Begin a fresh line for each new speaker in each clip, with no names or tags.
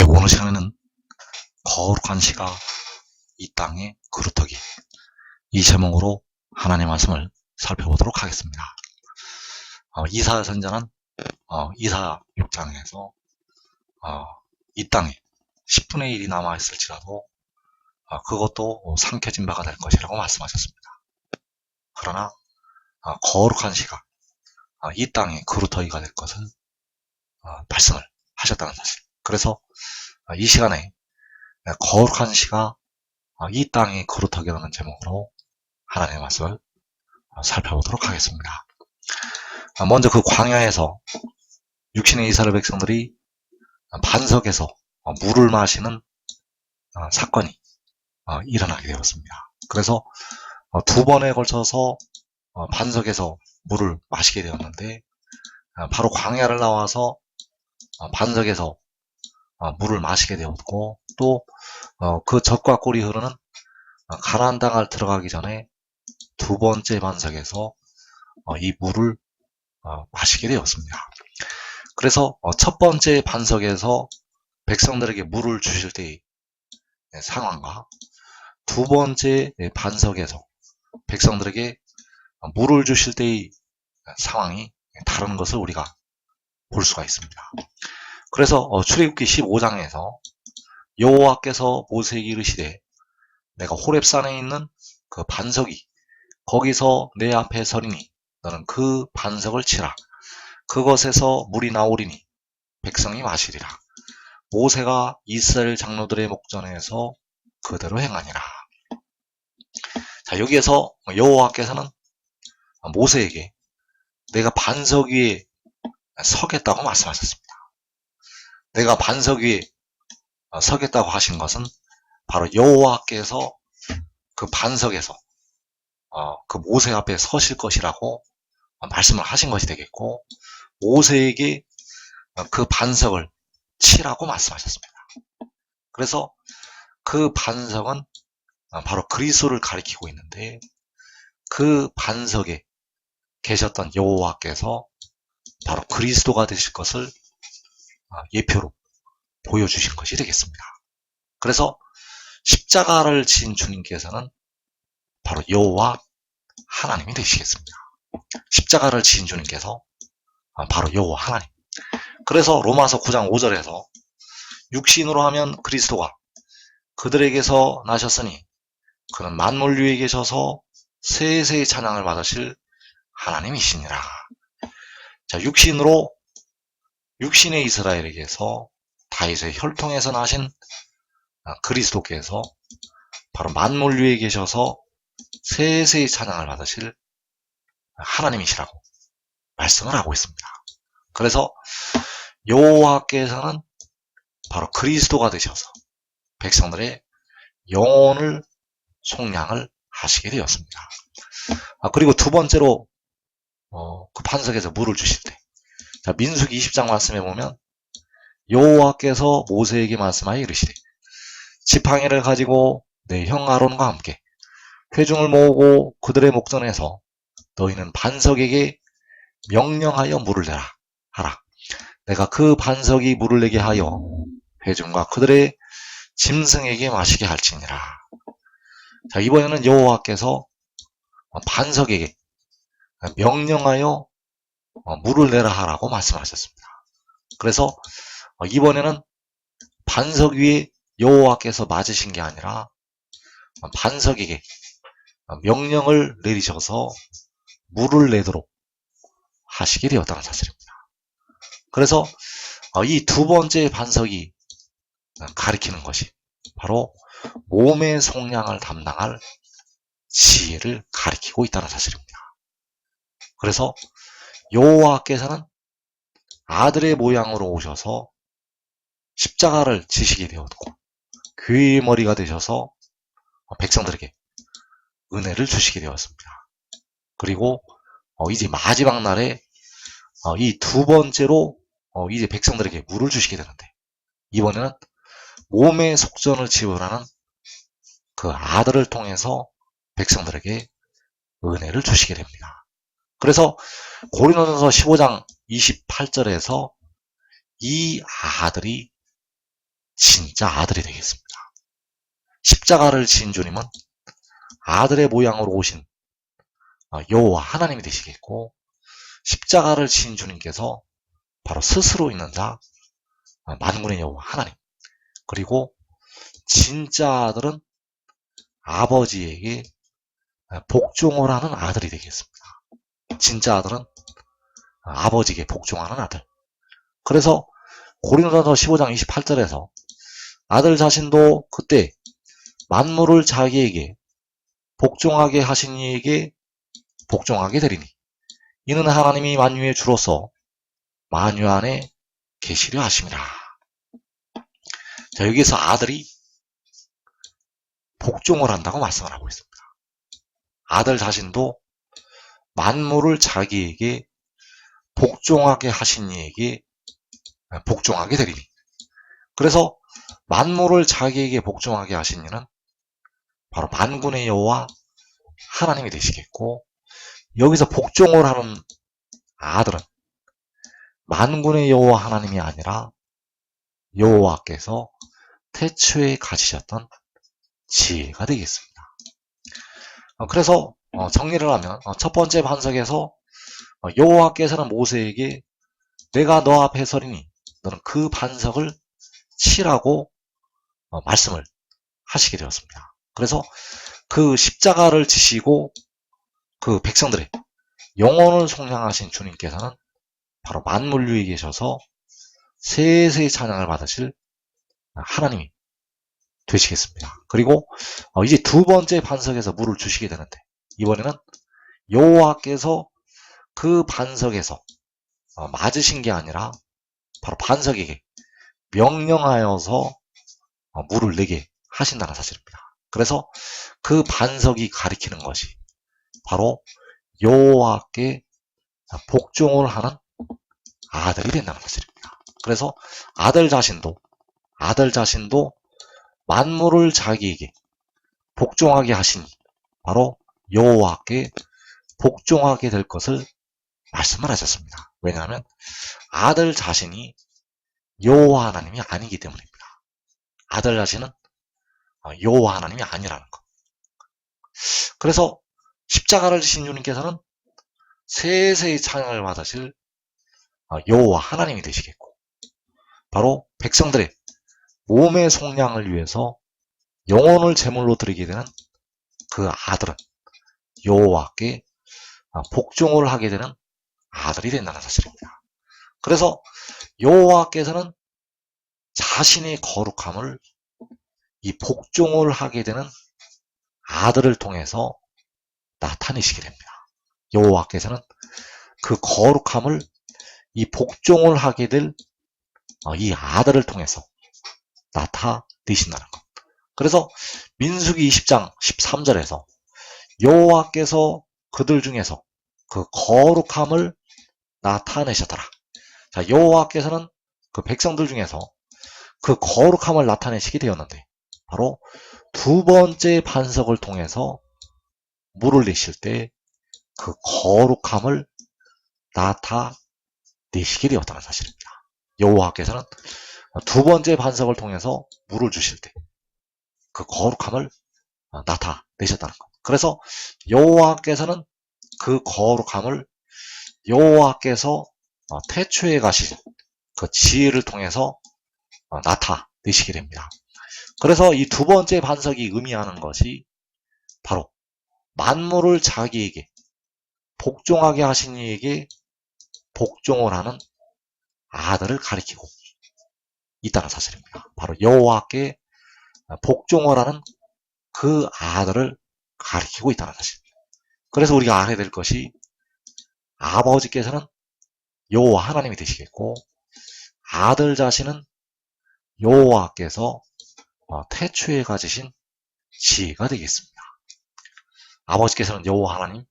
오늘 시간에는 거룩한 시가 이 땅의 그루터기, 이 제목으로 하나님의 말씀을 살펴보도록 하겠습니다. 이사야 선자는 이사야 6장에서 이 땅에 10분의 1이 남아있을지라도 그것도 삼켜진 바가 될 것이라고 말씀하셨습니다. 그러나 거룩한 시가 이 땅의 그루터기가 될 것을 말씀을 하셨다는 사실. 그래서 이 시간에 거룩한 시가 이 땅의 그루터기라는 제목으로 하나님의 말씀을 살펴보도록 하겠습니다. 먼저 그 광야에서 육신의 이스라엘 백성들이 반석에서 물을 마시는 사건이 일어나게 되었습니다. 그래서 두 번에 걸쳐서 반석에서 물을 마시게 되었는데, 바로 광야를 나와서 반석에서 물을 마시게 되었고, 또 그 젖과 꿀이 흐르는 가나안 땅을 들어가기 전에 두 번째 반석에서 이 물을 마시게 되었습니다. 그래서 첫 번째 반석에서 백성들에게 물을 주실 때의 상황과 두 번째 반석에서 백성들에게 물을 주실 때의 상황이 다른 것을 우리가 볼 수가 있습니다. 그래서 출애굽기 15장에서 여호와께서 모세에게 이르시되 내가 호렙산에 있는 그 반석이 거기서 내 앞에 서리니 너는 그 반석을 치라. 그것에서 물이 나오리니 백성이 마시리라. 모세가 이스라엘 장로들의 목전에서 그대로 행하니라. 자, 여기에서 여호와께서는 모세에게 내가 반석 위에 서겠다고 말씀하셨습니다. 내가 반석 위에 서겠다고 하신 것은 바로 여호와께서 그 반석에서 그 모세 앞에 서실 것이라고 말씀을 하신 것이 되겠고, 모세에게 그 반석을 치라고 말씀하셨습니다. 그래서 그 반석은 바로 그리스도를 가리키고 있는데, 그 반석에 계셨던 여호와께서 바로 그리스도가 되실 것을 예표로 보여주신 것이 되겠습니다. 그래서 십자가를 지은 주님께서는 바로 여호와 하나님이 되시겠습니다. 십자가를 지은 주님께서 바로 여호와 하나님. 그래서 로마서 9장 5절에서 육신으로 하면 그리스도가 그들에게서 나셨으니 그는 만물 위에 계셔서 세세의 찬양을 받으실 하나님이시니라. 자, 육신의 이스라엘에게서 다윗의 혈통에서 나신 그리스도께서 바로 만물 위에 계셔서 세세의 찬양을 받으실 하나님이시라고 말씀을 하고 있습니다. 그래서 여호와께서는 바로 그리스도가 되셔서 백성들의 영혼을 속량을 하시게 되었습니다. 그리고 두 번째로 그 반석에서 물을 주실 때, 자, 민수기 20장 말씀에 보면 여호와께서 모세에게 말씀하여 이르시되 지팡이를 가지고 내 형 아론과 함께 회중을 모으고 그들의 목전에서 너희는 반석에게 명령하여 물을 내라 하라. 내가 그 반석이 물을 내게 하여 회중과 그들의 짐승에게 마시게 할지니라. 자, 이번에는 여호와께서 반석에게 명령하여 물을 내라 하라고 말씀하셨습니다. 그래서 이번에는 반석 위에 여호와께서 맞으신 게 아니라 반석에게 명령을 내리셔서 물을 내도록 하시게 되었다는 사실입니다. 그래서 이 두 번째 반석이 가리키는 것이 바로 몸의 속량을 담당할 지혜를 가리키고 있다는 사실입니다. 그래서 여호와께서는 아들의 모양으로 오셔서 십자가를 지시게 되었고 교회의 머리가 되셔서 백성들에게 은혜를 주시게 되었습니다. 그리고 이제 마지막 날에 이 두 번째로 이제 백성들에게 물을 주시게 되는데, 이번에는 몸의 속전을 지불하는 그 아들을 통해서 백성들에게 은혜를 주시게 됩니다. 그래서 고린도전서 15장 28절에서 이 아들이 진짜 아들이 되겠습니다. 십자가를 지신 주님은 아들의 모양으로 오신 여호와 하나님이 되시겠고, 십자가를 지신 주님께서 바로 스스로 있는 자 만군의 여호와 하나님, 그리고 진짜 아들은 아버지에게 복종을 하는 아들이 되겠습니다. 진짜 아들은 아버지에게 복종하는 아들. 그래서 고린도전서 15장 28절에서 아들 자신도 그때 만물을 자기에게 복종하게 하신 이에게 복종하게 되리니 이는 하나님이 만유의 주로서 만유 안에 계시려 하심이라. 자, 여기서 아들이 복종을 한다고 말씀을 하고 있습니다. 아들 자신도 만물을 자기에게 복종하게 하신 이에게 복종하게 되리니. 그래서 만물을 자기에게 복종하게 하신 이는 바로 만군의 여호와 하나님이 되시겠고, 여기서 복종을 하는 아들은 만군의 여호와 하나님이 아니라 여호와께서 태초에 가지셨던 지혜가 되겠습니다. 그래서 정리를 하면 첫 번째 반석에서 여호와께서는 모세에게 내가 너 앞에 서리니 너는 그 반석을 치라고 말씀을 하시게 되었습니다. 그래서 그 십자가를 지시고 그 백성들의 영혼을 속량하신 주님께서는 바로 만물 위에 계셔서 세세의 찬양을 받으실 하나님이 되시겠습니다. 그리고 이제 두 번째 반석에서 물을 주시게 되는데, 이번에는 여호와께서 그 반석에서 맞으신 게 아니라 바로 반석에게 명령하여서 물을 내게 하신다는 사실입니다. 그래서 그 반석이 가리키는 것이 바로 여호와께 복종을 하는 아들이 된다는 사실입니다. 그래서 아들 자신도 만물을 자기에게 복종하게 하시니 바로 여호와께 복종하게 될 것을 말씀을 하셨습니다. 왜냐하면 아들 자신이 여호와 하나님이 아니기 때문입니다. 아들 자신은 여호와 하나님이 아니라는 것. 그래서 십자가를 지신 주님께서는 세세의 찬양을 받으실 여호와 하나님이 되시겠고, 바로 백성들의 몸의 속량을 위해서 영혼을 제물로 드리게 되는 그 아들은 여호와께 복종을 하게 되는 아들이 된다는 사실입니다. 그래서 여호와께서는 자신의 거룩함을 이 복종을 하게 되는 아들을 통해서 나타내시게 됩니다. 여호와께서는 그 거룩함을 이 복종을 하게 될 이 아들을 통해서 나타내신다는 것. 그래서 민수기 20장 13절에서 여호와께서 그들 중에서 그 거룩함을 나타내셨더라. 자, 여호와께서는 그 백성들 중에서 그 거룩함을 나타내시게 되었는데, 바로 두 번째 반석을 통해서 물을 내실 때 그 거룩함을 나타내시게 되었다는 사실입니다. 여호와께서는 두 번째 반석을 통해서 물을 주실 때 그 거룩함을 나타내셨다는 것. 그래서 여호와께서는 그 거룩함을 여호와께서 태초에 가신 그 지혜를 통해서 나타내시게 됩니다. 그래서 이 두 번째 반석이 의미하는 것이 바로 만물을 자기에게 복종하게 하신 이에게 복종을 하는 아들을 가리키고 있다는 사실입니다. 바로 여호와께 복종을 하는 그 아들을 가리키고 있다는 사실입니다. 그래서 우리가 알아야 될 것이 아버지께서는 여호와 하나님이 되시겠고, 아들 자신은 여호와께서 태초에 가지신 지혜가 되겠습니다. 아버지께서는 여호와 하나님,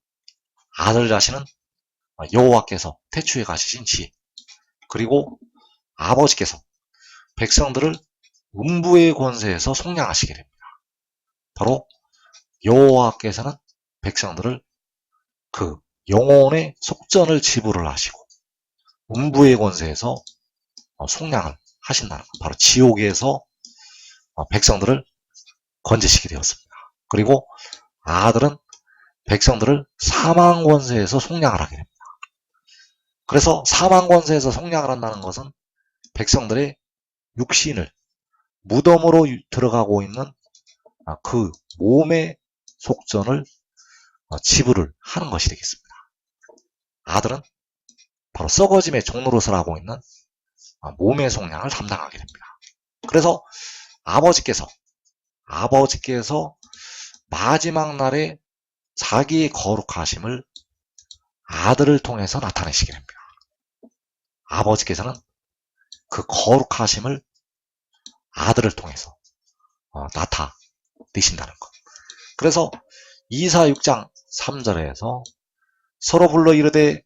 아들 자신은 여호와께서 태초에 가지신 지혜, 그리고 아버지께서 백성들을 음부의 권세에서 속량하시게 됩니다. 바로 여호와께서는 백성들을 그 영혼의 속전을 지불을 하시고 음부의 권세에서 속량을 하신다는 것. 바로 지옥에서 백성들을 건지시게 되었습니다. 그리고 아들은 백성들을 사망 권세에서 속량을 하게 됩니다. 그래서 사망 권세에서 속량을 한다는 것은 백성들의 육신을 무덤으로 들어가고 있는 그 몸의 속전을 지불을 하는 것이 되겠습니다. 아들은 바로 썩어짐의 종노릇을 하고 있는 몸의 속량을 담당하게 됩니다. 그래서 아버지께서 마지막 날에 자기의 거룩하심을 아들을 통해서 나타내시게 됩니다. 아버지께서는 그 거룩하심을 아들을 통해서 나타내신다는 것. 그래서 이사 6장 3절에서 서로 불러 이르되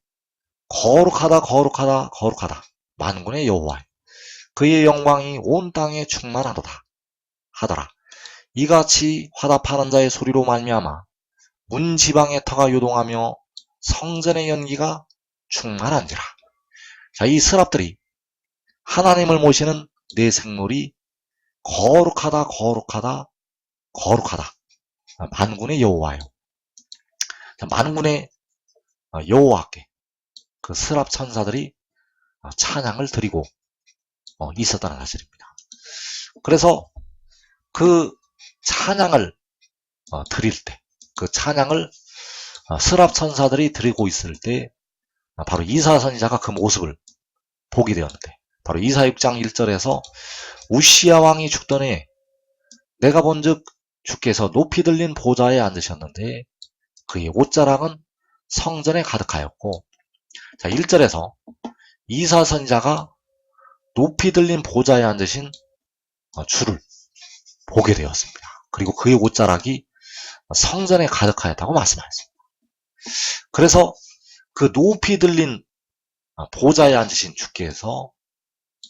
거룩하다 거룩하다 거룩하다 만군의 여호와 그의 영광이 온 땅에 충만하도다 하더라. 이같이 화답하는 자의 소리로 말미암아 문지방의 터가 요동하며 성전의 연기가 충만한지라. 자, 이 스랍들이 하나님을 모시는 내 생물이 거룩하다 거룩하다 거룩하다 만군의 여호와요. 만군의 여호와께 그 스랍 천사들이 찬양을 드리고 있었다는 사실입니다. 그래서 그 찬양을 드릴 때, 그 찬양을 스랍 천사들이 드리고 있을 때 바로 이사 선지자가 그 모습을 보게 되었는데, 바로 이사 6장 1절에서 우시야 왕이 죽더니 내가 본즉 주께서 높이 들린 보좌에 앉으셨는데 그의 옷자락은 성전에 가득하였고, 자 1절에서 이사 선지자가 높이 들린 보좌에 앉으신 주를 보게 되었습니다. 그리고 그의 옷자락이 성전에 가득하였다고 말씀하셨습니다. 그래서 그 높이 들린 보좌에 앉으신 주께서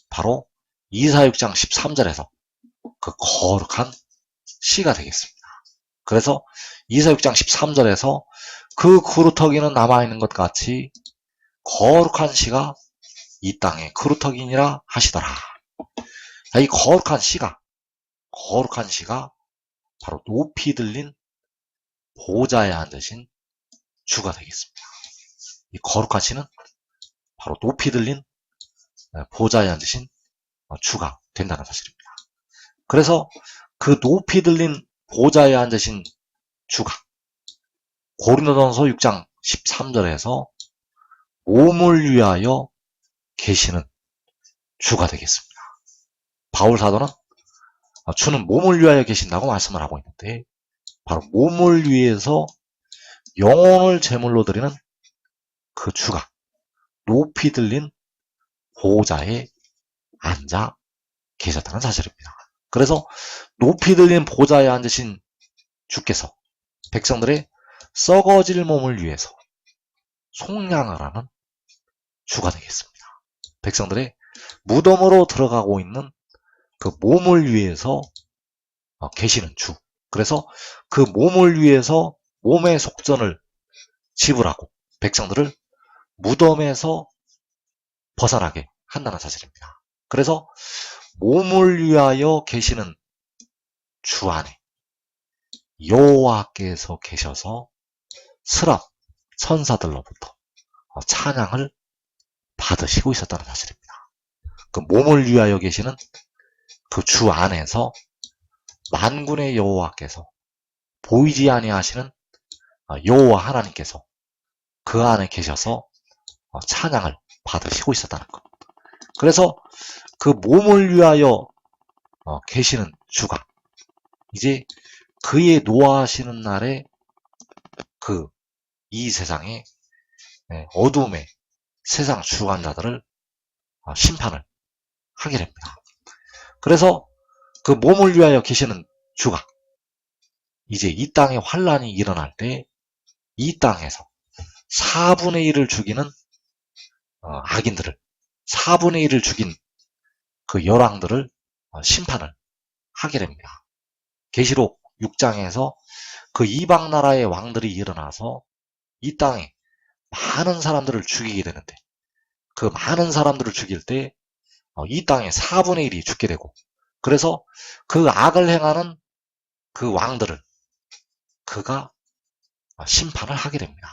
바로 이사 6장 13절에서 그 거룩한 씨가 되겠습니다. 그래서 이사 6장 13절에서 그 그루터기는 남아있는 것 같이 거룩한 씨가 이 땅에 그루터기니라 하시더라. 이 거룩한 씨가 바로 높이 들린 보좌에 앉으신 주가 되겠습니다. 이 거룩한 씨는 바로 높이 들린 보좌에 앉으신 주가 된다는 사실입니다. 그래서 그 높이 들린 보좌에 앉으신 주가 고린도전서 6장 13절에서 몸을 위하여 계시는 주가 되겠습니다. 바울 사도는 주는 몸을 위하여 계신다고 말씀을 하고 있는데, 바로 몸을 위해서 영혼을 제물로 드리는 그 주가 높이 들린 보좌에 앉아 계셨다는 사실입니다. 그래서 높이 들린 보좌에 앉으신 주께서 백성들의 썩어질 몸을 위해서 속량을 하는 주가 되겠습니다. 백성들의 무덤으로 들어가고 있는 그 몸을 위해서 계시는 주. 그래서 그 몸을 위해서 몸의 속전을 지불하고 백성들을 무덤에서 벗어나게 한다는 사실입니다. 그래서 몸을 위하여 계시는 주 안에 여호와께서 계셔서 스랍 천사들로부터 찬양을 받으시고 있었다는 사실입니다. 그 몸을 위하여 계시는 그 주 안에서 만군의 여호와께서 보이지 아니하시는 여호와 하나님께서 그 안에 계셔서 찬양을 받으시고 있었다는 것. 그래서 그 몸을 위하여 계시는 주가 이제 그의 노하시는 날에 그 이 세상의 어두움의 세상 주관자들을 심판을 하게 됩니다. 그래서 그 몸을 위하여 계시는 주가 이제 이 땅에 환란이 일어날 때 이 땅에서 4분의 1을 죽이는 악인들을 4분의 1을 죽인 그 열왕들을 심판을 하게 됩니다. 계시록 6장에서 그 이방 나라의 왕들이 일어나서 이 땅에 많은 사람들을 죽이게 되는데 그 많은 사람들을 죽일 때 이 땅의 4분의 1이 죽게 되고, 그래서 그 악을 행하는 그 왕들을 그가 심판을 하게 됩니다.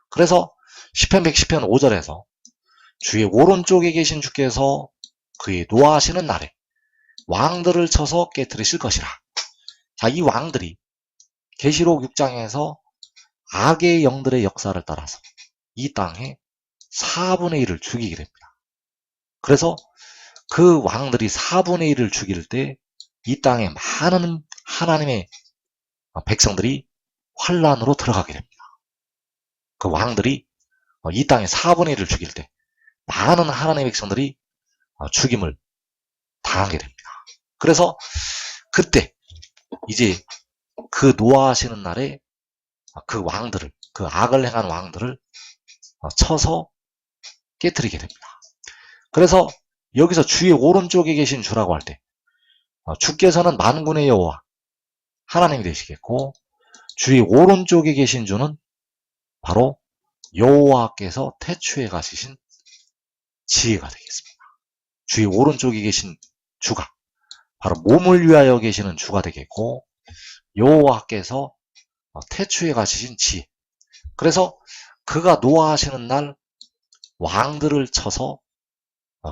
그래서 시편 110편 5절에서 주의 오른쪽에 계신 주께서 그의 노하시는 날에 왕들을 쳐서 깨뜨리실 것이라. 자, 이 왕들이 계시록 6장에서 악의 영들의 역사를 따라서 이 땅에 4분의 1을 죽이게 됩니다. 그래서 그 왕들이 4분의 1을 죽일 때 이 땅에 많은 하나님의 백성들이 환란으로 들어가게 됩니다. 그 왕들이 이 땅에 4분의 1을 죽일 때 많은 하나님의 백성들이 죽임을 당하게 됩니다. 그래서 그때 이제 그 노하시는 날에 그 왕들을, 그 악을 행한 왕들을 쳐서 깨뜨리게 됩니다. 그래서 여기서 주의 오른쪽에 계신 주라고 할 때 주께서는 만군의 여호와 하나님이 되시겠고, 주의 오른쪽에 계신 주는 바로 여호와께서 태초에 가지신 지혜가 되겠습니다. 주의 오른쪽에 계신 주가 바로 몸을 위하여 계시는 주가 되겠고, 여호와께서 태초에 가지신 지혜. 그래서 그가 노하시는 날 왕들을 쳐서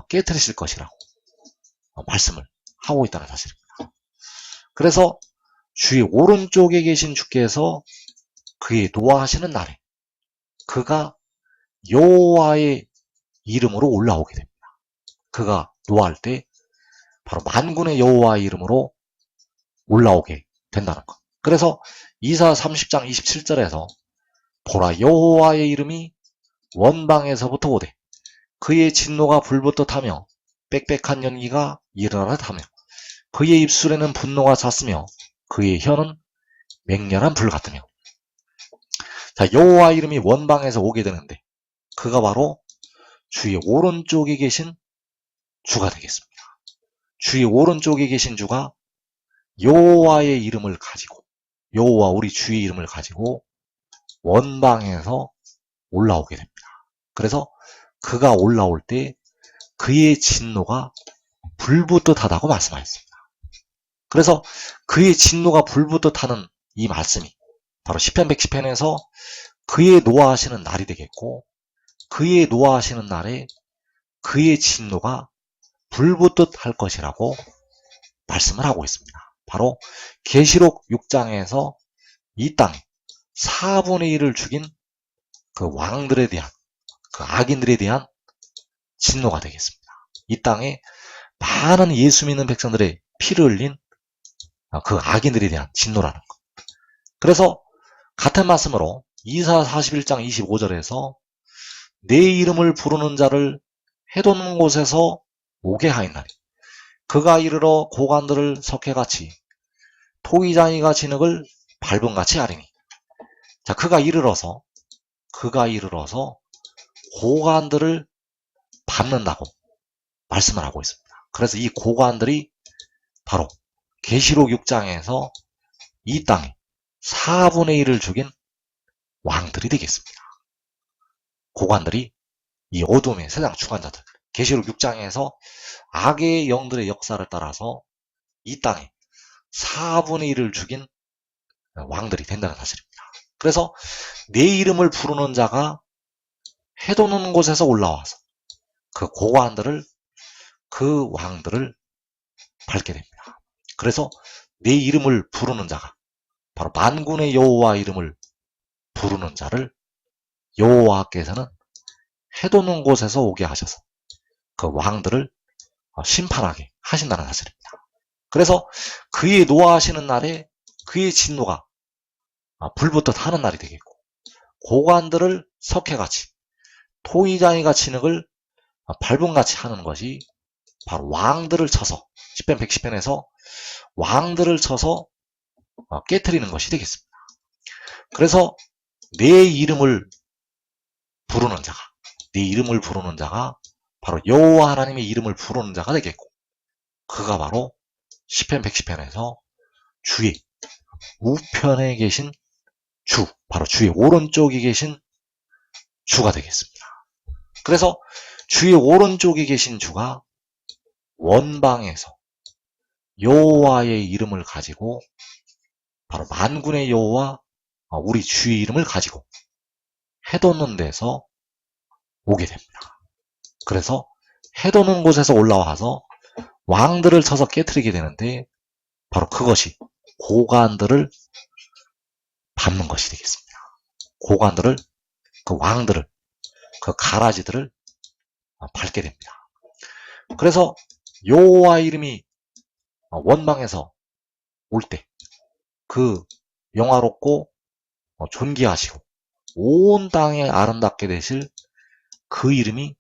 깨뜨리실 것이라고 말씀을 하고 있다는 사실입니다. 그래서 주의 오른쪽에 계신 주께서 그의 노하시는 날에 그가 여호와의 이름으로 올라오게 됩니다. 그가 노할 때 바로 만군의 여호와의 이름으로 올라오게 된다는 것. 그래서 이사 30장 27절에서 보라 여호와의 이름이 원방에서부터 오되 그의 진노가 불붙듯 하며 빽빽한 연기가 일어나듯 하며 그의 입술에는 분노가 찼으며 그의 혀는 맹렬한 불 같으며. 자, 여호와 이름이 원방에서 오게 되는데 그가 바로 주의 오른쪽에 계신 주가 되겠습니다. 주의 오른쪽에 계신 주가 여호와의 이름을 가지고, 여호와 우리 주의 이름을 가지고 원방에서 올라오게 됩니다. 그래서 그가 올라올 때 그의 진노가 불붙듯 하다고 말씀하셨습니다. 그래서 그의 진노가 불붙듯 하는 이 말씀이 바로 시편 110편에서 그의 노하시는 날이 되겠고, 그의 노하시는 날에 그의 진노가 불붙듯 할 것이라고 말씀을 하고 있습니다. 바로 계시록 6장에서 이 땅에 4분의 1을 죽인 그 왕들에 대한, 그 악인들에 대한 진노가 되겠습니다. 이 땅에 많은 예수 믿는 백성들의 피를 흘린 그 악인들에 대한 진노라는 것. 그래서 같은 말씀으로 이사 41장 25절에서 내 이름을 부르는 자를 해돋는 곳에서 오게 하였나니 그가 이르러 고관들을 석회같이 토기장이가 진흙을 밟음같이 하리니. 자, 그가 이르러서 고관들을 밟는다고 말씀을 하고 있습니다. 그래서 이 고관들이 바로 계시록 6장에서 이 땅에 4분의 1을 죽인 왕들이 되겠습니다. 고관들이 이 어둠의 세상 주관자들, 계시록 6장에서 악의 영들의 역사를 따라서 이 땅에 4분의 1을 죽인 왕들이 된다는 사실입니다. 그래서 내 이름을 부르는 자가 해돋는 곳에서 올라와서 그 고관들을, 그 왕들을 밟게 됩니다. 그래서 내 이름을 부르는 자가 바로 만군의 여호와 이름을 부르는 자를 여호와께서는 해돋는 곳에서 오게 하셔서 그 왕들을 심판하게 하신다는 사실입니다. 그래서 그의 노하시는 날에 그의 진노가 불붙듯 하는 날이 되겠고, 고관들을 석회같이 토이장이가 진흙을 밟음같이 하는 것이 바로 왕들을 쳐서, 시편 110편에서 왕들을 쳐서 깨트리는 것이 되겠습니다. 그래서 내 이름을 부르는 자가 바로 여호와 하나님의 이름을 부르는 자가 되겠고, 그가 바로 시편 110편에서 주의 우편에 계신 주, 바로 주의 오른쪽에 계신 주가 되겠습니다. 그래서 주의 오른쪽에 계신 주가 원방에서 여호와의 이름을 가지고 바로 만군의 여호와 우리 주의 이름을 가지고 해돋는 데서 오게 됩니다. 그래서 해돋는 곳에서 올라와서 왕들을 쳐서 깨트리게 되는데 바로 그것이 고관들을 밟는 것이 되겠습니다. 고관들을, 그 왕들을, 그 가라지들을 밟게 됩니다. 그래서 여호와 이름이 원방에서 올 때 그 영화롭고 존귀하시고 온 땅에 아름답게 되실 그 이름이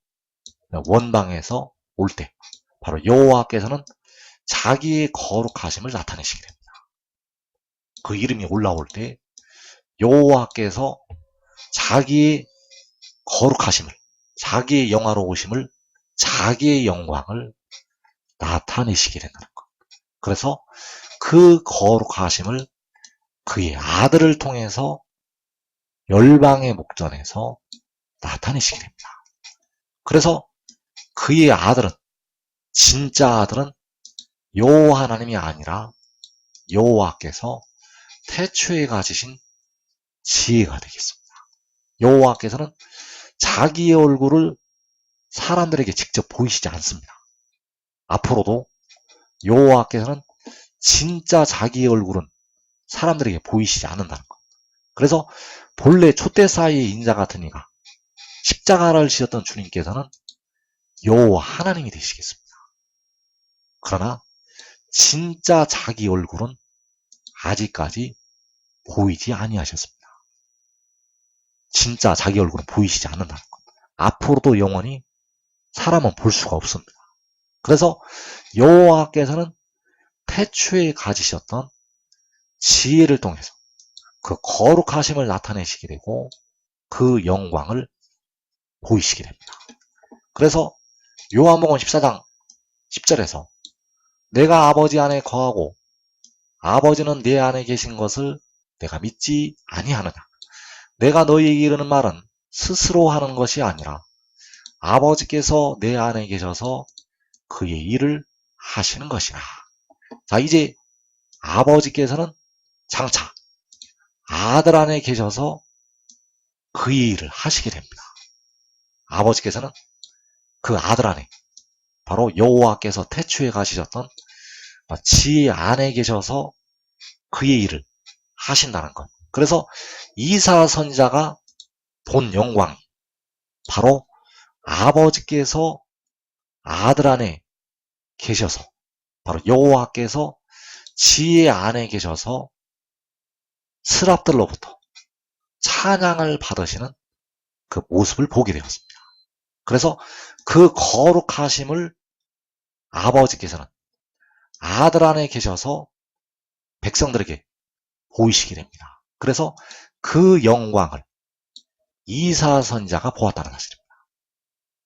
원방에서 올 때 바로 여호와께서는 자기의 거룩하심을 나타내시게 됩니다. 그 이름이 올라올 때 여호와께서 자기의 거룩하심을, 자기의 영화로우심을, 자기의 영광을 나타내시게 된다는 것. 그래서 그 거룩하심을 그의 아들을 통해서 열방의 목전에서 나타내시게 됩니다. 그래서 그의 아들은, 진짜 아들은 여호와 하나님이 아니라 여호와께서 태초에 가지신 지혜가 되겠습니다. 여호와께서는 자기의 얼굴을 사람들에게 직접 보이시지 않습니다. 앞으로도 여호와께서는 진짜 자기의 얼굴은 사람들에게 보이시지 않는다는 것. 그래서 본래 촛대 사이의 인자 같은 이가 십자가를 지셨던 주님께서는 여호와 하나님이 되시겠습니다. 그러나 진짜 자기 얼굴은 아직까지 보이지 아니하셨습니다. 진짜 자기 얼굴은 보이시지 않는다는 것. 앞으로도 영원히 사람은 볼 수가 없습니다. 그래서 여호와께서는 태초에 가지셨던 지혜를 통해서 그 거룩하심을 나타내시게 되고 그 영광을 보이시게 됩니다. 그래서 요한복음 14장 10절에서 내가 아버지 안에 거하고 아버지는 내 안에 계신 것을 내가 믿지 아니하느냐. 내가 너희에게 이르는 말은 스스로 하는 것이 아니라 아버지께서 내 안에 계셔서 그의 일을 하시는 것이라. 자, 이제 아버지께서는 장차 아들 안에 계셔서 그의 일을 하시게 됩니다. 아버지께서는 그 아들 안에 바로 여호와께서 태초에 가시셨던 지혜 안에 계셔서 그의 일을 하신다는 것. 그래서 이사 선지자가 본 영광이 바로 아버지께서 아들 안에 계셔서 바로 여호와께서 지혜 안에 계셔서 스랍들로부터 찬양을 받으시는 그 모습을 보게 되었습니다. 그래서 그 거룩하심을 아버지께서는 아들 안에 계셔서 백성들에게 보이시게 됩니다. 그래서 그 영광을 이사 선지자가 보았다는 사실입니다.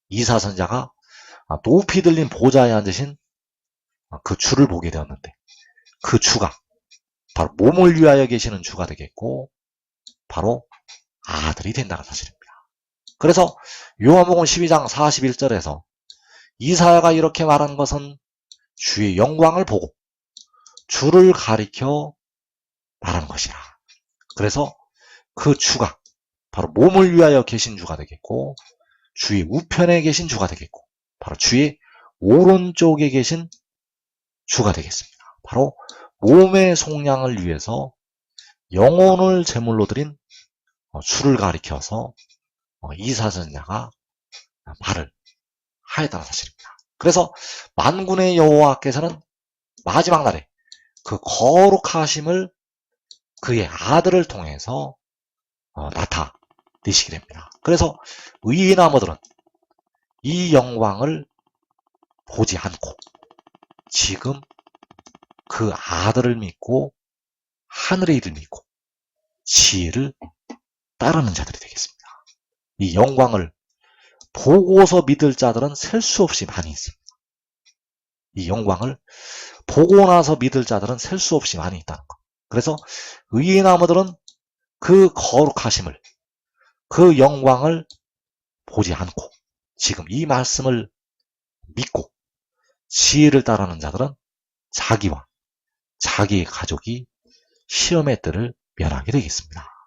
이사 선지자가 높이 들린 보좌에 앉으신 그 주를 보게 되었는데 그 주가 바로 몸을 위하여 계시는 주가 되겠고 바로 아들이 된다는 사실입니다. 그래서 요한복음 12장 41절에서 이사야가 이렇게 말한 것은 주의 영광을 보고 주를 가리켜 말하는 것이라. 그래서 그 주가 바로 몸을 위하여 계신 주가 되겠고 주의 우편에 계신 주가 되겠고 바로 주의 오른쪽에 계신 주가 되겠습니다. 바로 몸의 속량을 위해서 영혼을 제물로 드린 주를 가리켜서 이사선자가 말을 하였다는 사실입니다. 그래서 만군의 여호와께서는 마지막 날에 그 거룩하심을 그의 아들을 통해서 나타내시게 됩니다. 그래서 의인 나무들은 이 영광을 보지 않고 지금 그 아들을 믿고 하늘의 일을 믿고 지혜를 따르는 자들이 되겠습니다. 이 영광을 보고서 믿을 자들은 셀 수 없이 많이 있습니다. 이 영광을 보고 나서 믿을 자들은 셀 수 없이 많이 있다는 것. 그래서 의인 나무들은 그 거룩하심을, 그 영광을 보지 않고 지금 이 말씀을 믿고 지혜를 따르는 자들은 자기와 자기의 가족이 시험의 뜰을 면하게 되겠습니다.